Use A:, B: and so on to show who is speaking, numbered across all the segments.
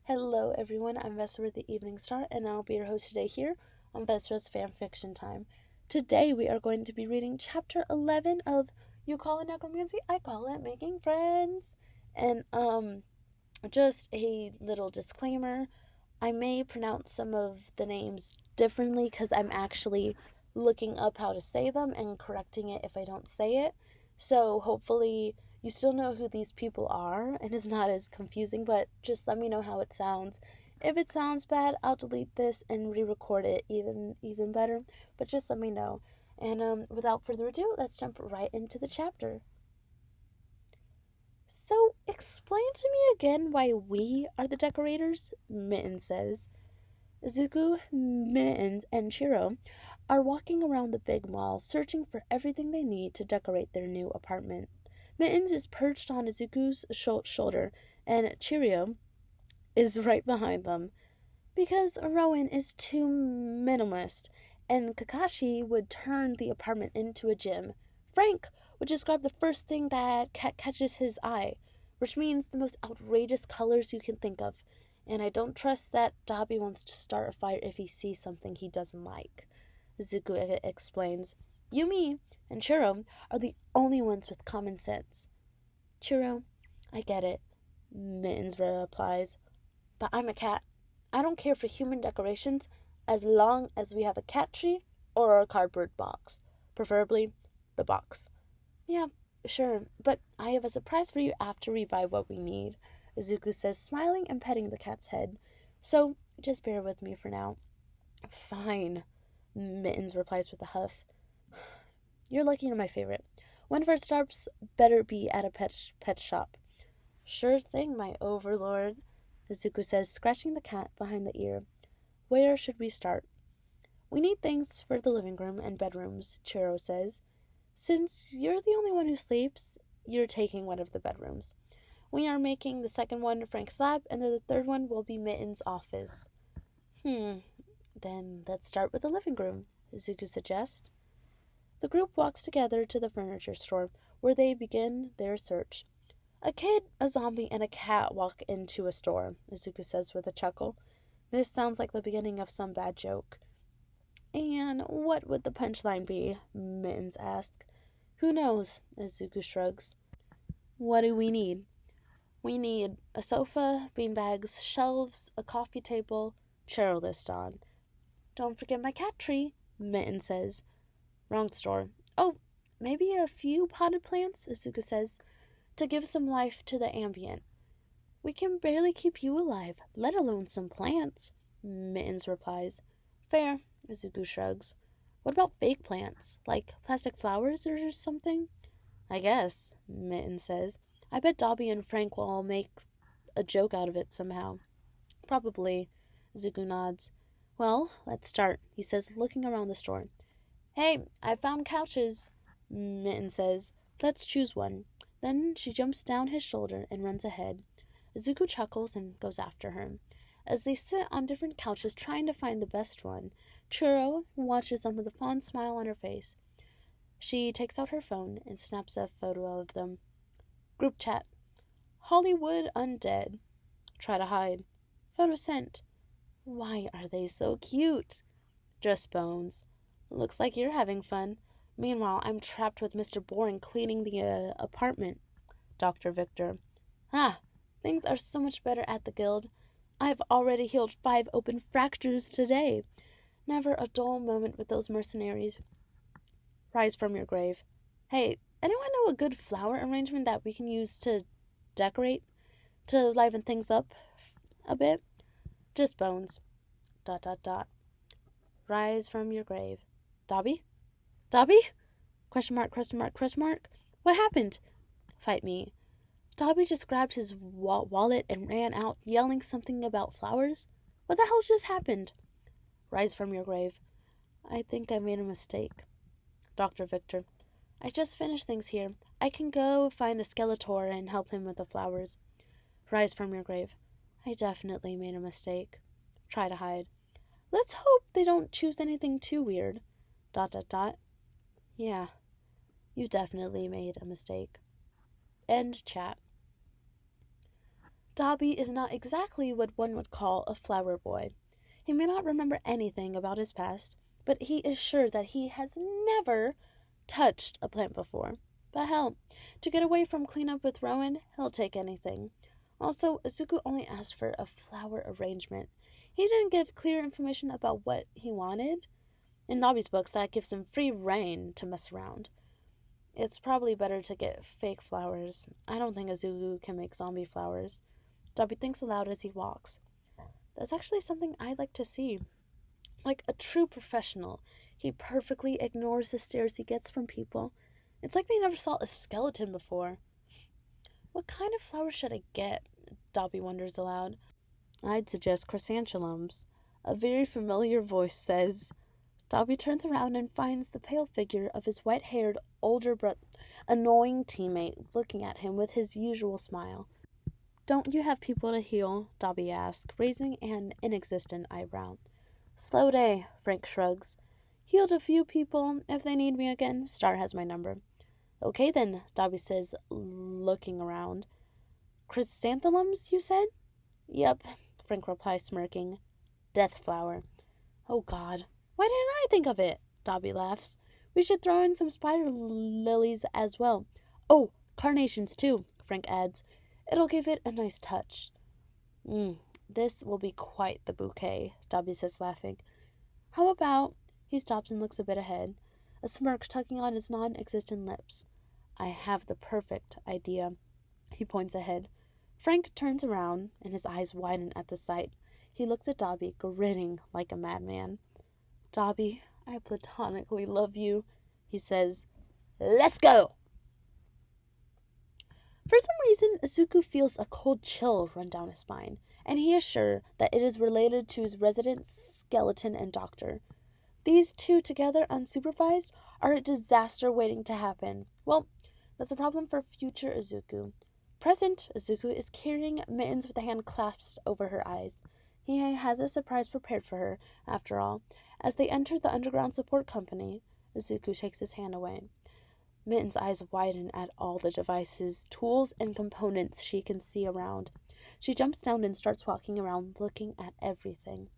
A: Hello everyone, I'm Vesta with the Evening Star, and I'll be your host today here on Vesta's Fanfiction Time. Today we are going to be reading Chapter 11 of You Call It Necromancy, I Call It Making Friends. And, just a little disclaimer, I may pronounce some of the names differently because I'm actually looking up how to say them and correcting it if I don't say it. So hopefully you still know who these people are and it's not as confusing, but just let me know how it sounds. If it sounds bad, I'll delete this and re-record it even better, but just let me know. And without further ado, let's jump right into the chapter. So, explain to me again why we are the decorators, Mittens says. Izuku, Mittens, and Shiro are walking around the big mall searching for everything they need to decorate their new apartment. Mittens is perched on Izuku's shoulder, and Shiro is right behind them. Because Rowan is too minimalist, and Kakashi would turn the apartment into a gym. Frank would describe the first thing that catches his eye, which means the most outrageous colors you can think of. And I don't trust that Dobby wants to start a fire if he sees something he doesn't like. Izuku explains. Yumi and Churro are the only ones with common sense. Churro, I get it, Mittens replies. But I'm a cat. I don't care for human decorations as long as we have a cat tree or a cardboard box. Preferably the box. Yeah, sure, but I have a surprise for you after we buy what we need, Izuku says, smiling and petting the cat's head. So, just bear with me for now. Fine, Mittens replies with a huff. You're lucky you're my favorite. One of our stops better be at a pet shop. Sure thing, my overlord, Izuku says, scratching the cat behind the ear. Where should we start? We need things for the living room and bedrooms, Churro says. Since you're the only one who sleeps, you're taking one of the bedrooms. We are making the second one Frank's lab, and the third one will be Mitten's office. Then let's start with the living room, Izuku suggests. The group walks together to the furniture store, where they begin their search. A kid, a zombie, and a cat walk into a store, Izuku says with a chuckle. This sounds like the beginning of some bad joke. And what would the punchline be? Mittens asks. Who knows? Izuku shrugs. What do we need? We need a sofa, beanbags, shelves, a coffee table, chair list on. Don't forget my cat tree, Mitten says. Wrong store. Oh, maybe a few potted plants, Izuku says, to give some life to the ambient. We can barely keep you alive, let alone some plants, Mittens replies. Fair, Izuku shrugs. What about fake plants, like plastic flowers or something? I guess, Mitten says. I bet Dobby and Frank will make a joke out of it somehow. Probably, Izuku nods. Well, let's start, he says, looking around the store. Hey, I found couches, Mitten says. Let's choose one. Then she jumps down his shoulder and runs ahead. Izuku chuckles and goes after her. As they sit on different couches trying to find the best one, Churro watches them with a fond smile on her face. She takes out her phone and snaps a photo of them. Group chat. Hollywood undead. Try to hide. Photo sent. Why are they so cute? Just bones. Looks like you're having fun. Meanwhile, I'm trapped with Mr. Boring cleaning the apartment. Dr. Victor. Things are so much better at the guild. I've already healed 5 open fractures today. Never a dull moment with those mercenaries. Rise from your grave. Hey, anyone know a good flower arrangement that we can use to decorate? To liven things up a bit? Just bones. ... Rise from your grave. Dobby? Dobby? Question mark. What happened? Fight me. Dobby just grabbed his wallet and ran out, yelling something about flowers. What the hell just happened? Rise from your grave. I think I made a mistake. Dr. Victor. I just finished things here. I can go find the Skeletor and help him with the flowers. Rise from your grave. I definitely made a mistake. Try to hide. Let's hope they don't choose anything too weird. ... Yeah, you definitely made a mistake. End chat. Dobby is not exactly what one would call a flower boy. He may not remember anything about his past, but he is sure that he has never touched a plant before. But hell, to get away from cleanup with Rowan, he'll take anything. Also, Izuku only asked for a flower arrangement. He didn't give clear information about what he wanted. In Dobby's books, that gives him free rein to mess around. It's probably better to get fake flowers. I don't think Izuku can make zombie flowers. Dobby thinks aloud as he walks. That's actually something I'd like to see. Like a true professional, he perfectly ignores the stares he gets from people. It's like they never saw a skeleton before. What kind of flower should I get? Dobby wonders aloud. I'd suggest chrysanthemums. A very familiar voice says. Dobby turns around and finds the pale figure of his white-haired, older annoying teammate looking at him with his usual smile. Don't you have people to heal? Dobby asks, raising an inexistent eyebrow. Slow day, Frank shrugs. Healed a few people. If they need me again, Star has my number. Okay then, Dobby says, looking around. Chrysanthemums, you said? Yep, Frank replies, smirking. Death flower. Oh God, why didn't I think of it? Dobby laughs. We should throw in some spider lilies as well. Oh, carnations too, Frank adds. It'll give it a nice touch. This will be quite the bouquet, Dobby says, laughing. How about... He stops and looks a bit ahead, a smirk tugging on his non-existent lips. I have the perfect idea. He points ahead. Frank turns around, and his eyes widen at the sight. He looks at Dobby, grinning like a madman. Dobby, I platonically love you, he says. Let's go! For some reason, Izuku feels a cold chill run down his spine, and he is sure that it is related to his resident skeleton and doctor. These two together, unsupervised, are a disaster waiting to happen. Well, that's a problem for future Izuku. Present, Izuku is carrying Mittens with a hand clasped over her eyes. He has a surprise prepared for her, after all. As they enter the underground support company, Izuku takes his hand away. Mittens' eyes widen at all the devices, tools, and components she can see around. She jumps down and starts walking around, looking at everything.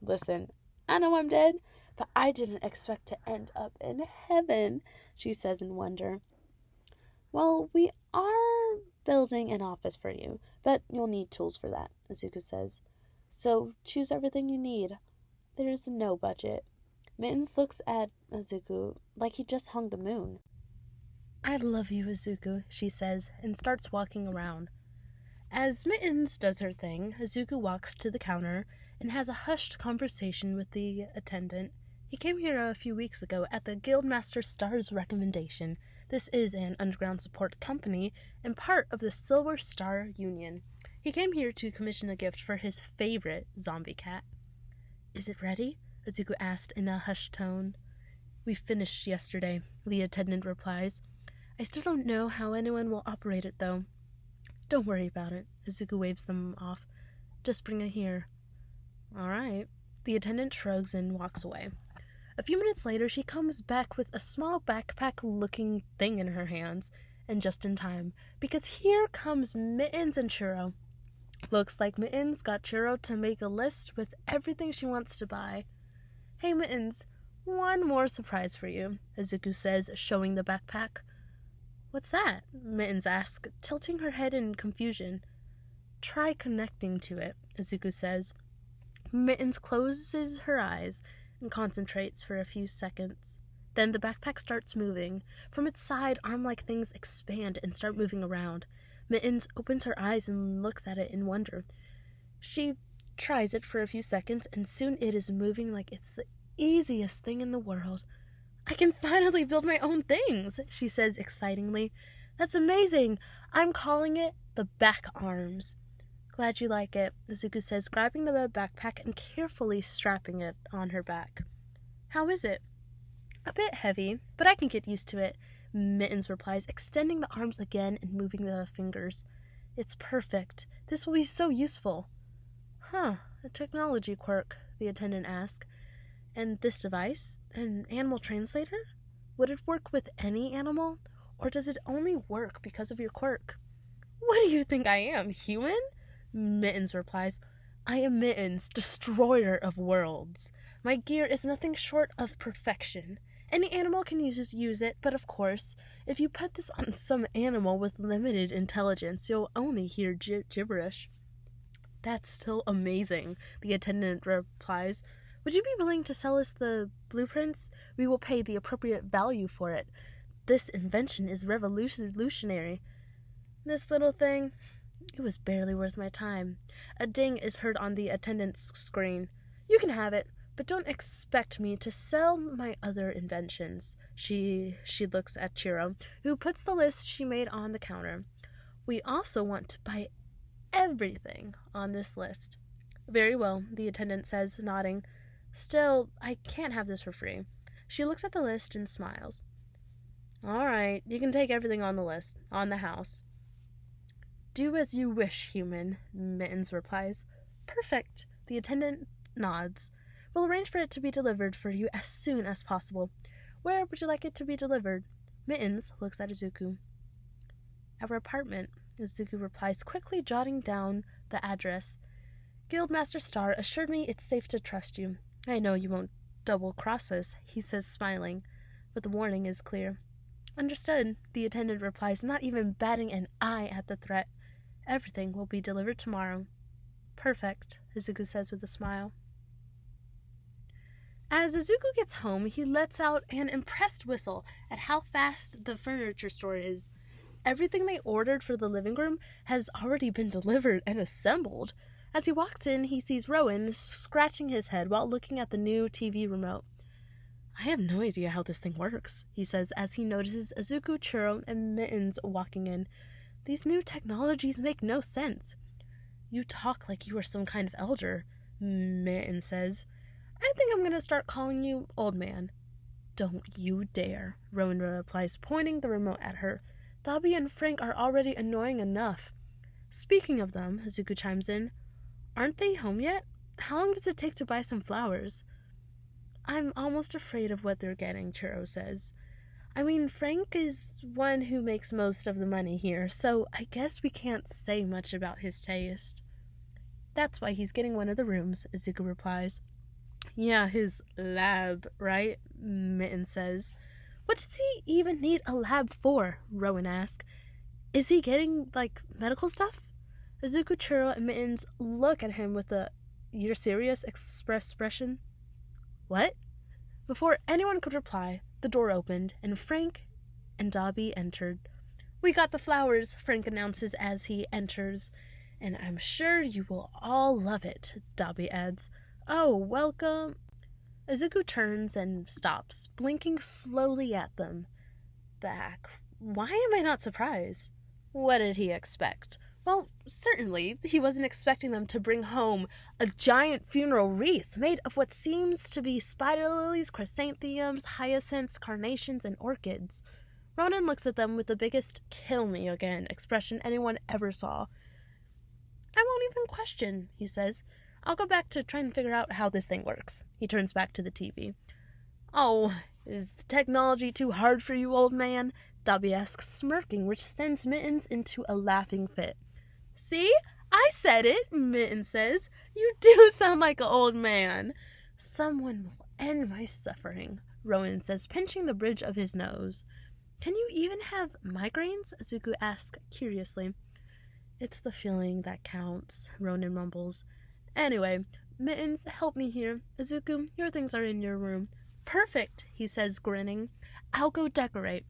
A: Listen, I know I'm dead, but I didn't expect to end up in heaven, she says in wonder. Well, we are building an office for you, but you'll need tools for that, Izuku says. So choose everything you need. There's no budget. Mittens looks at Izuku like he just hung the moon. I love you, Izuku, she says, and starts walking around. As Mittens does her thing, Izuku walks to the counter and has a hushed conversation with the attendant. He came here a few weeks ago at the Guildmaster Star's recommendation. This is an underground support company and part of the Silver Star Union. He came here to commission a gift for his favorite zombie cat. Is it ready? Izuku asked in a hushed tone. We finished yesterday, the attendant replies. I still don't know how anyone will operate it, though. Don't worry about it, Izuku waves them off. Just bring it here. All right. The attendant shrugs and walks away. A few minutes later, she comes back with a small backpack-looking thing in her hands, and just in time, because here comes Mittens and Churro. Looks like Mittens got Churro to make a list with everything she wants to buy. Hey, Mittens, one more surprise for you, Izuku says, showing the backpack. What's that? Mittens asks, tilting her head in confusion. Try connecting to it, Izuku says. Mittens closes her eyes and concentrates for a few seconds. Then the backpack starts moving. From its side, arm-like things expand and start moving around. Mittens opens her eyes and looks at it in wonder. She tries it for a few seconds, and soon it is moving like it's the easiest thing in the world. I can finally build my own things, she says excitingly. That's amazing. I'm calling it the back arms. Glad you like it, Izuku says, grabbing the backpack and carefully strapping it on her back. How is it? A bit heavy, but I can get used to it, Mittens replies, extending the arms again and moving the fingers. It's perfect. This will be so useful. Huh, a technology quirk, the attendant asked. And this device? An animal translator? Would it work with any animal? Or does it only work because of your quirk?
B: What do you think I am, human? Mittens replies, I am Mittens, destroyer of worlds. My gear is nothing short of perfection. Any animal can use it, but of course, if you put this on some animal with limited intelligence, you'll only hear gibberish. That's still amazing, the attendant replies. Would you be willing to sell us the blueprints? We will pay the appropriate value for it. This invention is revolutionary. This little thing, it was barely worth my time. A ding is heard on the attendant's screen. You can have it, but don't expect me to sell my other inventions. She looks at Chiro, who puts the list she made on the counter. We also want to buy everything on this list. Very well, the attendant says, nodding. Still, I can't have this for free. She looks at the list and smiles. All right, you can take everything on the list, on the house. Do as you wish, human, Mittens replies. Perfect, the attendant nods. We'll arrange for it to be delivered for you as soon as possible. Where would you like it to be delivered? Mittens looks at Izuku. Our apartment, Izuku replies, quickly jotting down the address. Guildmaster Star assured me it's safe to trust you. I know you won't double-cross us, he says, smiling, but the warning is clear. Understood, the attendant replies, not even batting an eye at the threat. Everything will be delivered tomorrow. Perfect, Izuku says with a smile. As Izuku gets home, he lets out an impressed whistle at how fast the furniture store is. Everything they ordered for the living room has already been delivered and assembled. As he walks in, he sees Rowan scratching his head while looking at the new TV remote. I have no idea how this thing works, he says as he notices Izuku, Chiro, and Mittens walking in. These new technologies make no sense. You talk like you are some kind of elder, Mittens says. I think I'm going to start calling you old man. Don't you dare, Rowan replies, pointing the remote at her. Dobby and Frank are already annoying enough. Speaking of them, Izuku chimes in, aren't they home yet? How long does it take to buy some flowers? I'm almost afraid of what they're getting, Chiro says. I mean, Frank is one who makes most of the money here, so I guess we can't say much about his taste. That's why he's getting one of the rooms, Izuku replies. Yeah, his lab, right? Mitten says. What does he even need a lab for? Rowan asks. Is he getting, medical stuff? Izuku, Chiro, and Mittens look at him with a "you're serious" expression. What? Before anyone could reply, the door opened, and Frank and Dobby entered. We got the flowers, Frank announces as he enters, and I'm sure you will all love it, Dobby adds. Oh, welcome. Izuku turns and stops, blinking slowly at them. Back. Why am I not surprised? What did he expect? Well, certainly, he wasn't expecting them to bring home a giant funeral wreath made of what seems to be spider lilies, chrysanthemums, hyacinths, carnations, and orchids. Ronan looks at them with the biggest kill me again expression anyone ever saw. I won't even question, he says. I'll go back to try and figure out how this thing works. He turns back to the TV. Oh, is technology too hard for you, old man? Dobby asks, smirking, which sends Mittens into a laughing fit. See? I said it, Mittens says. You do sound like an old man. Someone will end my suffering, Rowan says, pinching the bridge of his nose. Can you even have migraines? Izuku asks curiously. It's the feeling that counts, Ronan mumbles. Anyway, Mittens, help me here. Izuku, your things are in your room. Perfect, he says, grinning. I'll go decorate.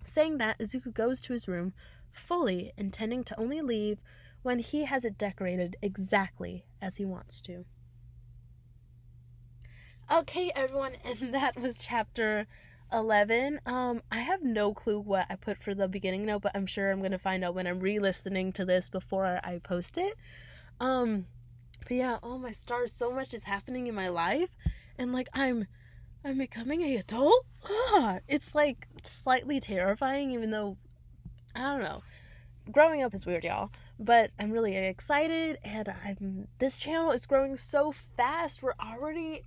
B: Saying that, Izuku goes to his room, fully intending to only leave when he has it decorated exactly as he wants to. Okay, everyone, and that was chapter 11. I have no clue what I put for the beginning note, but I'm sure I'm going to find out when I'm re-listening to this before I post it. But yeah, oh my stars, so much is happening in my life, and I'm becoming an adult. It's slightly terrifying, even though, I don't know, growing up is weird, y'all, but I'm really excited, and this channel is growing so fast. We're already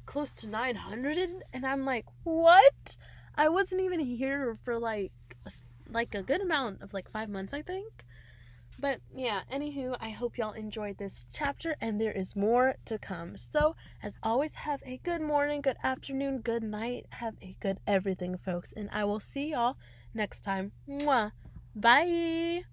B: close to 900, and I'm like, what? I wasn't even here for a good amount of 5 months, I think. But yeah, anywho, I hope y'all enjoyed this chapter, and there is more to come. So, as always, have a good morning, good afternoon, good night. Have a good everything, folks. And I will see y'all next time. Mwah. Bye.